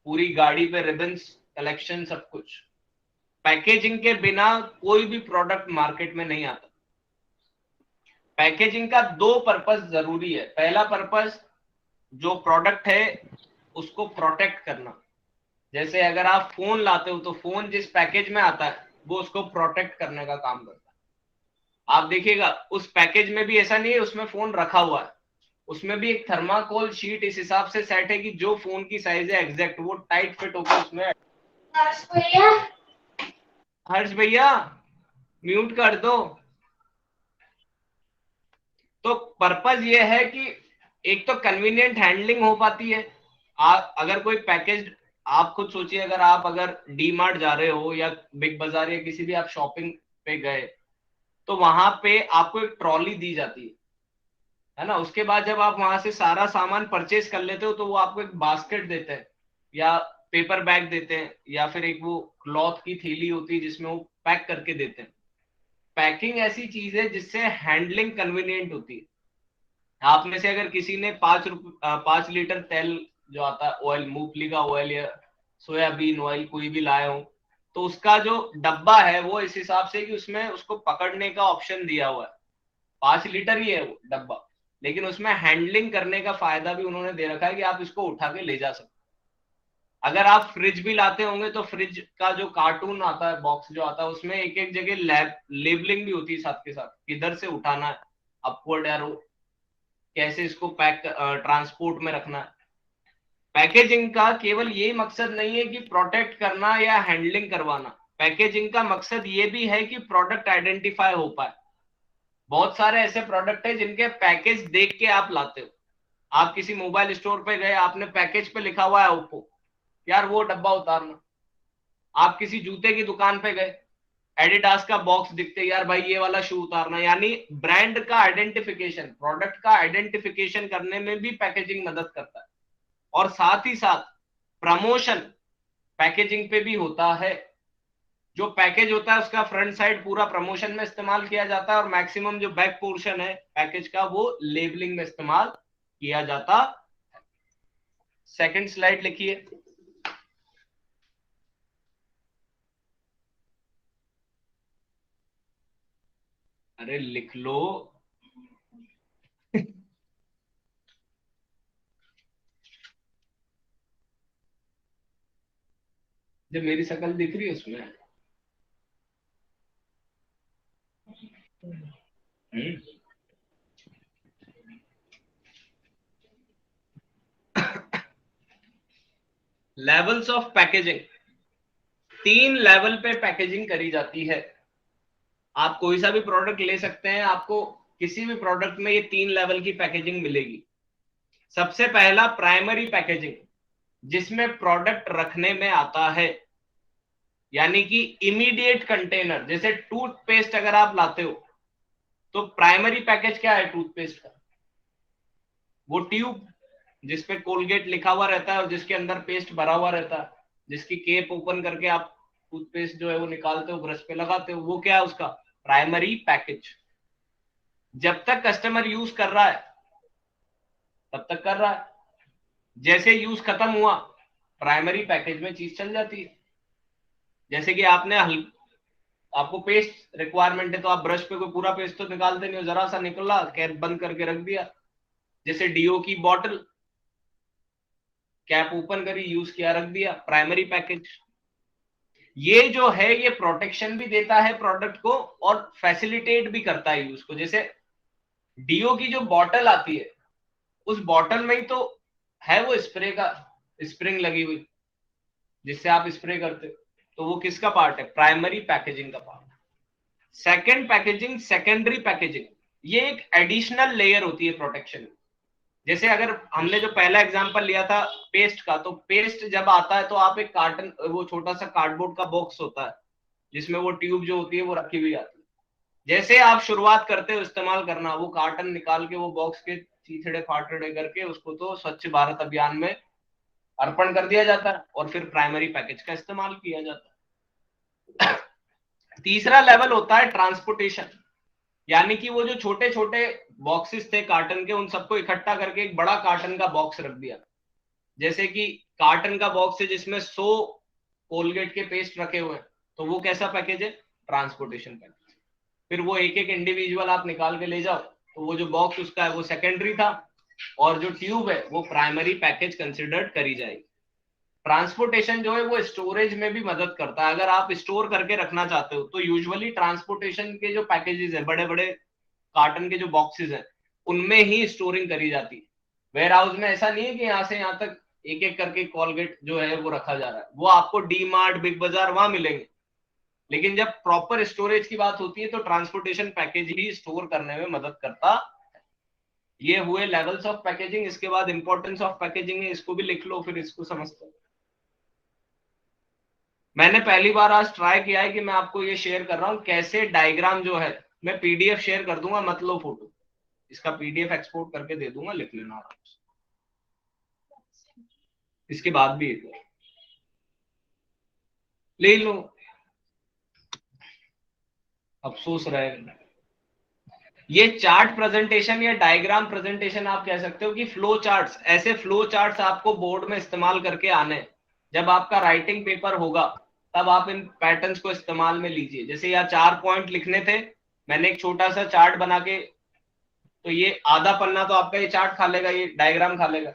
पूरी गाड़ी पे रिबन्स, कलेक्शन, सब कुछ। पैकेजिंग के बिना कोई भी प्रोडक्ट मार्केट में नहीं आता। पैकेजिंग का दो पर्पस जरूरी है। पहला पर्पस, जो प्रोडक्ट है उसको प्रोटेक्ट करना। जैसे अगर आप फोन लाते हो तो फोन जिस पैकेज में आता है वो उसको प्रोटेक्ट करने का काम करता है। आप देखिएगा उस पैकेज में भी ऐसा नहीं है उसमें फोन रखा हुआ है, उसमें भी एक थर्माकोल शीट इस हिसाब से सेट है कि जो फोन की साइज है एग्जैक्ट वो टाइट फिट होकर उसमें। हर्ष भैया म्यूट कर दो। तो पर्पज ये है कि एक तो कन्वीनियंट हैंडलिंग हो पाती है। अगर कोई पैकेज, आप खुद सोचिए, अगर डी मार्ट जा रहे हो या बिग बाजार या किसी भी आप शॉपिंग पे गए, तो वहां पे आपको एक ट्रॉली दी जाती है ना। उसके बाद जब आप वहां से सारा सामान परचेज कर लेते हो तो वो आपको एक बास्केट देते हैं या पेपर बैग देते हैं या फिर एक वो क्लॉथ की थैली होती है जिसमें वो पैक करके देते हैं। पैकिंग ऐसी चीज है जिससे हैंडलिंग कन्वीनियंट होती है। आप में से अगर किसी ने 5 लीटर तेल जो आता है, ऑयल, मूंगफली का ऑयल या सोयाबीन ऑयल कोई भी लाए हो, तो उसका जो डब्बा है वो इस हिसाब से कि उसमें उसको पकड़ने का ऑप्शन दिया हुआ है। 5 लीटर ही है वो डब्बा, लेकिन उसमें हैंडलिंग करने का फायदा भी उन्होंने दे रखा है कि आप इसको उठा के ले जा सकते। अगर आप फ्रिज भी लाते होंगे तो फ्रिज का जो कार्टून आता है, बॉक्स जो आता है, उसमें एक एक जगह लेबलिंग भी होती है साथ के साथ, किधर से उठाना है, अपवर्ड एरो, कैसे इसको पैक ट्रांसपोर्ट में रखना है। पैकेजिंग का केवल ये मकसद नहीं है कि प्रोटेक्ट करना या हैंडलिंग करवाना। पैकेजिंग का मकसद ये भी है कि प्रोडक्ट आइडेंटिफाई हो पाए। बहुत सारे ऐसे प्रोडक्ट है जिनके पैकेज देख के आप लाते हो। आप किसी मोबाइल स्टोर पे गए, आपने पैकेज पे लिखा हुआ है ओप्पो, यार वो डब्बा उतारना। आप किसी जूते की दुकान पे गए, एडिडास का बॉक्स दिखते, यार भाई ये वाला शू उतारना। यानी ब्रांड का आइडेंटिफिकेशन, प्रोडक्ट का आइडेंटिफिकेशन करने में भी पैकेजिंग मदद करता है। और साथ ही साथ प्रमोशन पैकेजिंग पे भी होता है। जो पैकेज होता है उसका फ्रंट साइड पूरा प्रमोशन में इस्तेमाल किया जाता है और मैक्सिमम जो बैक पोर्शन है पैकेज का वो लेबलिंग में इस्तेमाल किया जाता। सेकंड स्लाइड लिखिए। अरे लिख लो। जब मेरी शक्ल दिख रही है उसमें। लेवल्स ऑफ पैकेजिंग, 3 लेवल पे पैकेजिंग करी जाती है। आप कोई सा भी प्रोडक्ट ले सकते हैं, आपको किसी भी प्रोडक्ट में ये 3 लेवल की पैकेजिंग मिलेगी। सबसे पहला प्राइमरी पैकेजिंग, जिसमें प्रोडक्ट रखने में आता है, यानी कि इमीडिएट कंटेनर। जैसे टूथपेस्ट अगर आप लाते हो तो प्राइमरी पैकेज क्या है टूथपेस्ट का? वो ट्यूब जिसपे कोलगेट लिखा हुआ रहता है और जिसके अंदर पेस्ट भरा हुआ रहता है, जिसकी केप ओपन करके आप टूथपेस्ट जो है वो निकालते हो, ब्रश पे लगाते हो, वो क्या है उसका प्राइमरी पैकेज। जब तक कस्टमर यूज कर रहा है तब तक कर रहा है, जैसे यूज खत्म हुआ प्राइमरी पैकेज में चीज चल जाती है। जैसे कि आपको पेस्ट रिक्वायरमेंट है तो आप ब्रश पे कोई पूरा पेस्ट तो निकालते नहीं हो, जरा सा निकला, कैप बंद करके रख दिया। जैसे डीओ की बॉटल, कैप ओपन करी, यूज किया, रख दिया, प्राइमरी पैकेज। ये जो है ये प्रोटेक्शन भी देता है प्रोडक्ट को और फैसिलिटेट भी करता है यूज को। जैसे डीओ की जो बॉटल आती है उस बॉटल में ही तो है वो स्प्रे का स्प्रिंग लगी हुई जिससे आप स्प्रे करते हो, तो वो किसका पार्ट है? प्राइमरी पैकेजिंग का part. Second packaging, secondary packaging, ये एक एडिशनल लेयर होती है प्रोटेक्शन। जैसे अगर हमने जो पहला एग्जांपल लिया था पेस्ट का, तो पेस्ट जब आता है तो आप एक कार्टन, वो छोटा सा कार्डबोर्ड का बॉक्स होता है जिसमें वो ट्यूब जो होती है वो रखी हुई आती है। जैसे आप शुरुआत करते हो इस्तेमाल करना, वो कार्टन निकाल के वो बॉक्स के चीथड़े फाटड़े करके उसको तो स्वच्छ भारत अभियान में अर्पण कर दिया जाता है और फिर प्राइमरी पैकेज का इस्तेमाल किया जाता है। तीसरा लेवल होता है ट्रांसपोर्टेशन, यानी कि वो जो छोटे छोटे बॉक्सेस थे कार्टन के, उन सबको इकट्ठा करके एक बड़ा कार्टन का बॉक्स रख दिया। जैसे कि कार्टन का बॉक्स है जिसमें 100 कोलगेट के पेस्ट रखे हुए हैं, तो वो कैसा पैकेज है? Transportation package. फिर वो एक एक इंडिविजुअल आप निकाल के ले जाओ, तो वो जो बॉक्स उसका है वो सेकेंडरी था, और जो ट्यूब है वो प्राइमरी पैकेज कंसिडर्ड करी जाएगी। ट्रांसपोर्टेशन जो है वो स्टोरेज में भी मदद करता है। अगर आप स्टोर करके रखना चाहते हो तो यूजुअली ट्रांसपोर्टेशन के जो पैकेजेस है, बड़े बड़े कार्टन के जो बॉक्सेस हैं, उनमें ही स्टोरिंग करी जाती है। वेयर हाउस में ऐसा नहीं है कि यहाँ से यहाँ तक एक एक करके कॉलगेट जो है वो रखा जा रहा है। वो आपको डी मार्ट, बिग बाजार वहां मिलेंगे, लेकिन जब प्रॉपर स्टोरेज की बात होती है तो ट्रांसपोर्टेशन पैकेज ही स्टोर करने में मदद करता। ये हुए लेवल्स ऑफ पैकेजिंग। इसके बाद इंपॉर्टेंस ऑफ पैकेजिंग है, इसको भी लिख लो, फिर इसको समझते हैं। मैंने पहली बार आज ट्राई किया है कि मैं आपको ये शेयर कर रहा हूं कैसे डायग्राम जो है, मैं पीडीएफ शेयर कर दूंगा, मत लो फोटो, इसका पीडीएफ एक्सपोर्ट करके दे दूंगा, लिख लेना आराम से। इसके बाद भी एक ले लो, अफसोस रहेगा। ये चार्ट प्रेजेंटेशन या डायग्राम प्रेजेंटेशन आप कह सकते हो कि फ्लो चार्ट्स, ऐसे फ्लो चार्ट्स आपको बोर्ड में इस्तेमाल करके आने। जब आपका राइटिंग पेपर होगा तब आप इन पैटर्न्स को इस्तेमाल में लीजिए। जैसे यहाँ 4 पॉइंट लिखने थे, मैंने एक छोटा सा चार्ट बना के, तो ये आधा पन्ना तो आपका ये चार्ट खा लेगा, ये डायग्राम खा लेगा।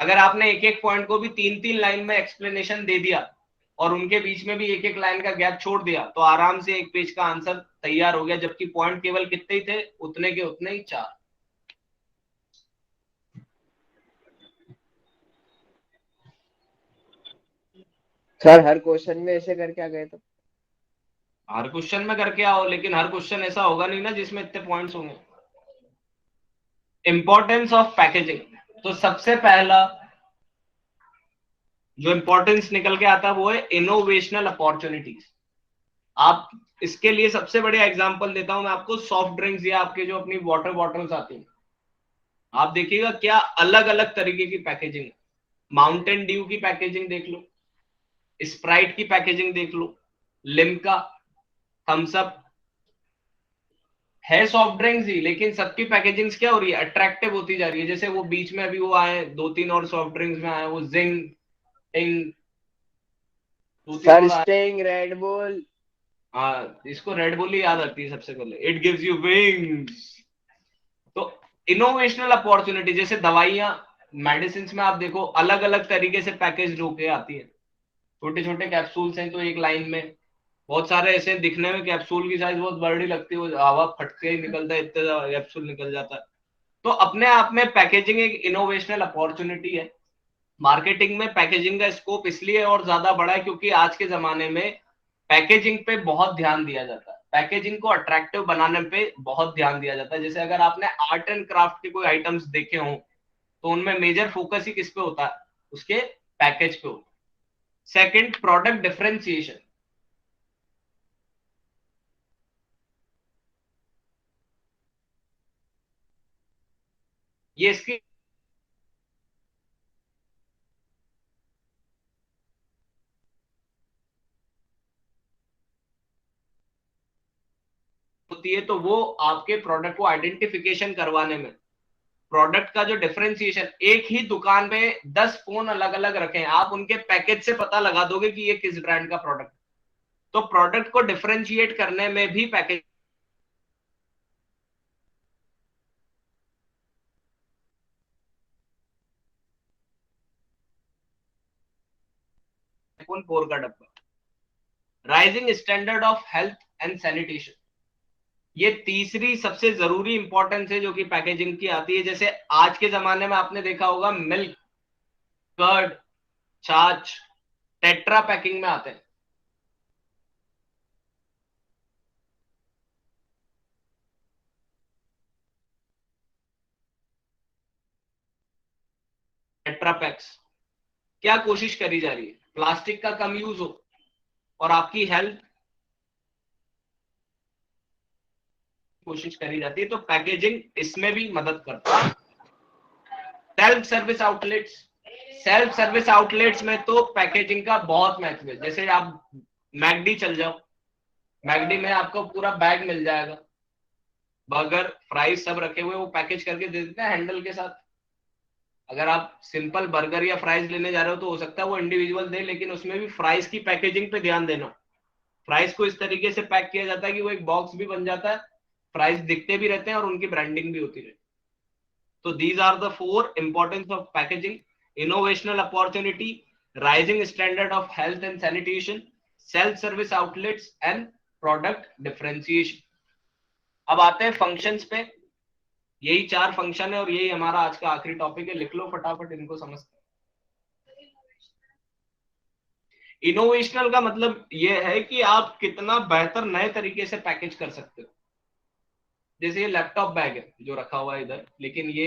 अगर आपने एक एक पॉइंट को भी 3-3 लाइन में एक्सप्लेनेशन दे दिया और उनके बीच में भी एक एक लाइन का गैप छोड़ दिया, तो आराम से एक पेज का आंसर तैयार हो गया, जबकि पॉइंट केवल कितने ही थे? उतने के उतने ही, 4। सर हर क्वेश्चन में ऐसे करके आ गए तो? हर क्वेश्चन में करके आओ, लेकिन हर क्वेश्चन ऐसा होगा नहीं ना जिसमें इतने पॉइंट्स होंगे। इंपॉर्टेंस ऑफ पैकेजिंग, तो सबसे पहला जो इंपॉर्टेंस निकल के आता है वो है इनोवेशनल अपॉर्चुनिटीज। आप इसके लिए सबसे बढ़िया एग्जांपल देता हूं मैं आपको, सॉफ्ट ड्रिंक्स या आपके जो अपनी वाटर बॉटल्स आती हैं, आप देखिएगा क्या अलग अलग तरीके की पैकेजिंग है। माउंटेन ड्यू की पैकेजिंग देख लो, स्प्राइट की पैकेजिंग देख लो, लिम्का, थम्स अप, है सॉफ्ट ड्रिंक्स ही, लेकिन सबकी पैकेजिंग क्या हो रही है? अट्रैक्टिव होती जा रही है। जैसे वो बीच में अभी वो आए 2-3 और सॉफ्ट ड्रिंक्स में आए, वो जिंग, टिंग, 2-3 सर और आए। Sting, red bull. हाँ, इसको रेड बुल ही याद आती है सबसे पहले, इट गिव्स यू विंग्स। तो इनोवेशनल अपॉर्चुनिटी, जैसे दवाइयां, मेडिसिन में आप देखो अलग अलग तरीके से पैकेज होके आती है। छोटे छोटे कैप्सूल्स हैं तो एक लाइन में, बहुत सारे ऐसे दिखने में कैप्सूल की साइज बहुत बड़ी लगती है, वो हवा फटके ही निकलता है, इतना कैप्सूल निकल जाता है। तो अपने आप में पैकेजिंग एक इनोवेशनल अपॉर्चुनिटी है। मार्केटिंग में पैकेजिंग का स्कोप इसलिए और ज्यादा बड़ा है क्योंकि आज के जमाने में पैकेजिंग पे बहुत ध्यान दिया जाता है, पैकेजिंग को अट्रैक्टिव बनाने पे बहुत ध्यान दिया जाता है। जैसे अगर आपने आर्ट एंड क्राफ्ट के कोई आइटम्स देखे हों, तो उनमें मेजर फोकस ही किस पे होता है? उसके पैकेज पे होता है। Second, product differentiation. ये इसकी होती है, तो वो आपके प्रोडक्ट को आइडेंटिफिकेशन करवाने में, प्रोडक्ट का जो डिफरेंशिएशन, एक ही दुकान में 10 फोन अलग अलग रखे हैं, आप उनके पैकेज से पता लगा दोगे कि ये किस ब्रांड का प्रोडक्ट। तो प्रोडक्ट को डिफरेंशिएट करने में भी पैकेज फोन 4 का डब्बा। Rising standard of health and sanitation, ये तीसरी सबसे जरूरी इंपॉर्टेंस है जो कि पैकेजिंग की आती है। जैसे आज के जमाने में आपने देखा होगा मिल्क, कर्ड, छाछ टेट्रा पैकिंग में आते हैं। टेट्रा पैक्स, क्या कोशिश करी जा रही है? प्लास्टिक का कम यूज हो और आपकी हेल्थ कोशिश करी जाती है, तो पैकेजिंग इसमें भी मदद करता है। Self service outlets, self service outlets में तो पैकेजिंग का बहुत महत्व है। जैसे आप मैगडी चल जाओ, मैगडी में आपको पूरा बैग मिल जाएगा, बर्गर फ्राइज सब रखे हुए, वो पैकेज करके दे देते हैं हैंडल के साथ। अगर आप सिंपल बर्गर या फ्राइज लेने जा रहे हो तो हो सकता है वो इंडिविजुअल दे, लेकिन उसमें भी फ्राइज की पैकेजिंग पे ध्यान देना। फ्राइज को इस तरीके से पैक किया जाता है कि वो एक बॉक्स भी बन जाता है, फ्राइज दिखते भी रहते हैं और उनकी ब्रांडिंग भी होती रहती है। So these are the four importance of packaging: innovational opportunity, rising standard of health and sanitation, self-service outlets, and product differentiation. अब आते हैं फंक्शंस पे। यही 4 फंक्शन है और यही हमारा आज का आखिरी टॉपिक है। लिख लो फटाफट इनको समझते हैं। इनोवेशनल का मतलब ये है कि आप कितना बेहतर नए तरीके से पैकेज कर सकते हो। जैसे ये लैपटॉप बैग है जो रखा हुआ है इधर, लेकिन ये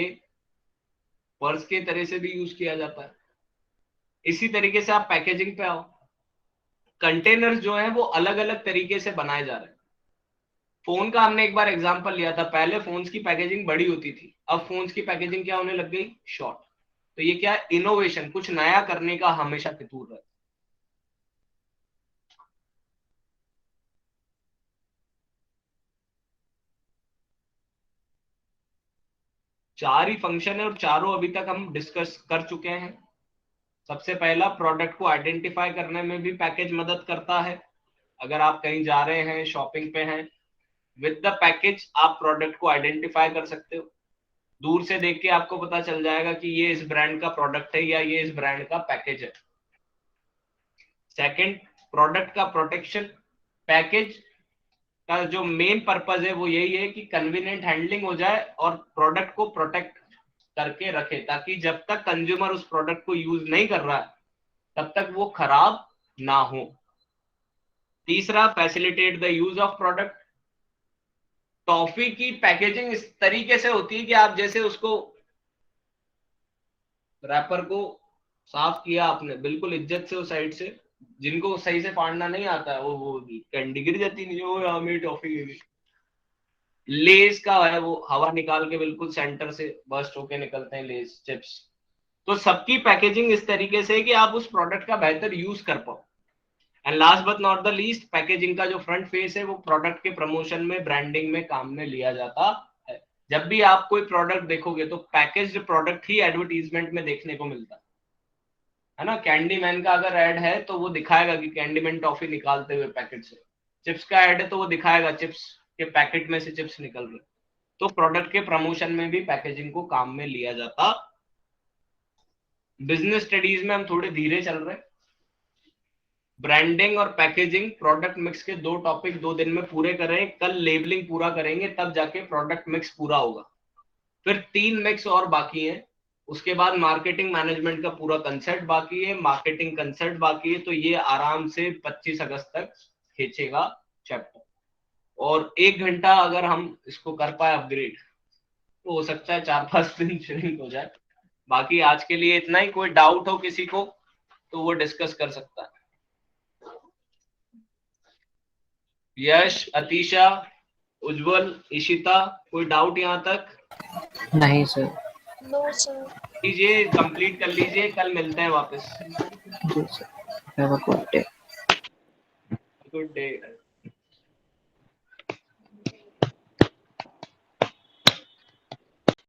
पर्स के तरह से भी यूज किया जाता है। इसी तरीके से आप पैकेजिंग पे आओ। कंटेनर्स जो है वो अलग अलग तरीके से बनाए जा रहे हैं। फोन का हमने एक बार एग्जांपल लिया था, पहले फोन्स की पैकेजिंग बड़ी होती थी, अब फोन्स की पैकेजिंग क्या होने लग गई, शॉर्ट। तो ये क्या है, इनोवेशन, कुछ नया करने का हमेशा फितूर रहता है। चार ही फंक्शन है और चारों अभी तक हम डिस्कस कर चुके हैं। सबसे पहला, प्रोडक्ट को आइडेंटिफाई करने में भी पैकेज मदद करता है। अगर आप कहीं जा रहे हैं, शॉपिंग पे हैं, विद द पैकेज आप प्रोडक्ट को आइडेंटिफाई कर सकते हो। दूर से देख के आपको पता चल जाएगा कि ये इस ब्रांड का प्रोडक्ट है या ये इस ब्रांड का पैकेज है। सेकंड, प्रोडक्ट का प्रोटेक्शन। पैकेज का जो मेन पर्पज है वो यही है कि कन्वीनियंट हैंडलिंग हो जाए और प्रोडक्ट को प्रोटेक्ट करके रखे, ताकि जब तक कंज्यूमर उस प्रोडक्ट को यूज नहीं कर रहा है तब तक वो खराब ना हो। तीसरा, facilitate the use of product. Toffee की पैकेजिंग इस तरीके से होती है कि आप जैसे उसको, रैपर को साफ किया आपने बिल्कुल इज्जत से उस साइड से, जिनको सही से फाड़ना नहीं आता है वो कैंडी गिर जाती नहीं, वो यहाँ मेरी टॉफी गिरी। लेस का है, वो हवा निकाल के बिल्कुल सेंटर से बर्स्ट होके निकलते हैं लेस चिप्स। तो सबकी पैकेजिंग इस तरीके से है कि आप उस प्रोडक्ट का बेहतर यूज कर पाओ। And last but not the least, packaging का जो फ्रंट फेस है वो प्रोडक्ट के प्रमोशन में, ब्रांडिंग में काम में लिया जाता है। जब भी आप कोई प्रोडक्ट देखोगे तो पैकेज्ड प्रोडक्ट ही एडवर्टीजमेंट में देखने को मिलता है ना। कैंडी मैन का अगर ऐड है तो वो दिखाएगा कि कैंडी मैन टॉफी निकालते हुए पैकेट से। चिप्स का ऐड है तो वो दिखाएगा चिप्स के पैकेट में से चिप्स निकल रहे। तो प्रोडक्ट के प्रमोशन में भी पैकेजिंग को काम में लिया जाता। बिजनेस स्टडीज में हम थोड़े धीरे चल रहे हैं। ब्रांडिंग और पैकेजिंग, प्रोडक्ट मिक्स के 2 टॉपिक 2 दिन में पूरे करें। कल लेबलिंग पूरा करेंगे, तब जाके प्रोडक्ट मिक्स पूरा होगा। फिर 3 मिक्स और बाकी हैं। उसके बाद मार्केटिंग मैनेजमेंट का पूरा कंसेप्ट बाकी है, मार्केटिंग कंसेप्ट बाकी है। तो ये आराम से 25 अगस्त तक खींचेगा चैप्टर। और 1 घंटा अगर हम इसको कर पाए अपग्रेड तो हो सकता है 4-5 दिन श्रिंक हो जाए। बाकी आज के लिए इतना ही। कोई डाउट हो किसी को तो वो डिस्कस कर सकता है। यश, अतीशा, उज्जवल, इशिता, कोई डाउट यहाँ तक? नहीं सर। No sir. लीजिए, कंप्लीट कर लीजिए, कल मिलते हैं वापस। जी sir. Have a good day. Good day.